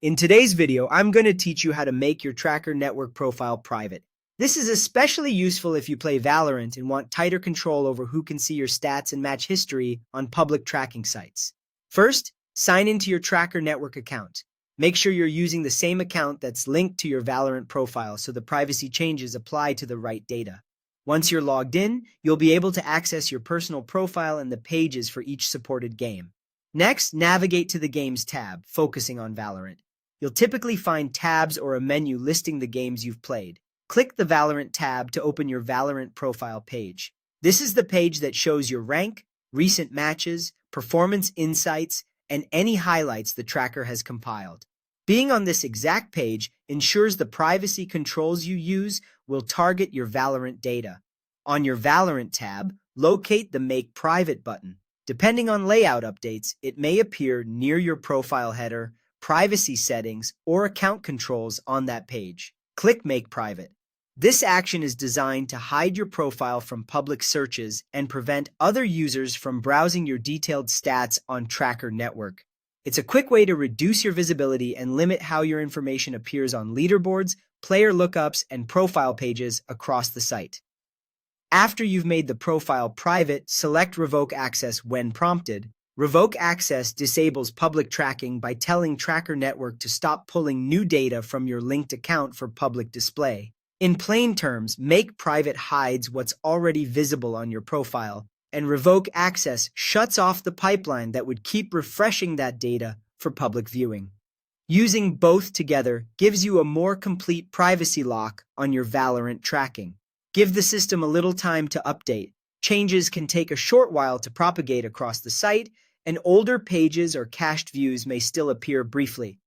In today's video, I'm going to teach you how to make your Tracker Network profile private. This is especially useful if you play Valorant and want tighter control over who can see your stats and match history on public tracking sites. First, sign into your Tracker Network account. Make sure you're using the same account that's linked to your Valorant profile so the privacy changes apply to the right data. Once you're logged in, you'll be able to access your personal profile and the pages for each supported game. Next, navigate to the Games tab, focusing on Valorant. You'll typically find tabs or a menu listing the games you've played. Click the Valorant tab to open your Valorant profile page. This is the page that shows your rank, recent matches, performance insights, and any highlights the tracker has compiled. Being on this exact page ensures the privacy controls you use will target your Valorant data. On your Valorant tab, locate the Make Private button. Depending on layout updates, it may appear near your profile header, privacy settings, or account controls on that page. Click Make Private. This action is designed to hide your profile from public searches and prevent other users from browsing your detailed stats on Tracker Network. It's a quick way to reduce your visibility and limit how your information appears on leaderboards, player lookups, and profile pages across the site. After you've made the profile private, select Revoke Access when prompted. Revoke Access disables public tracking by telling Tracker Network to stop pulling new data from your linked account for public display. In plain terms, Make Private hides what's already visible on your profile, and Revoke Access shuts off the pipeline that would keep refreshing that data for public viewing. Using both together gives you a more complete privacy lock on your Valorant tracking. Give the system a little time to update. Changes can take a short while to propagate across the site, and older pages or cached views may still appear briefly.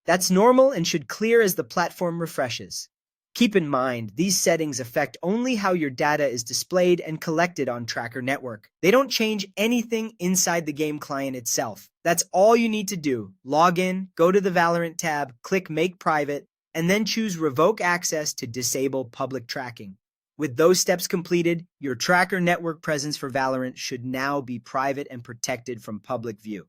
That's normal and should clear as the platform refreshes. Keep in mind, these settings affect only how your data is displayed and collected on Tracker Network. They don't change anything inside the game client itself. That's all you need to do. Log in, go to the Valorant tab, click Make Private, and then choose Revoke Access to disable public tracking. With those steps completed, your Tracker Network presence for Valorant should now be private and protected from public view.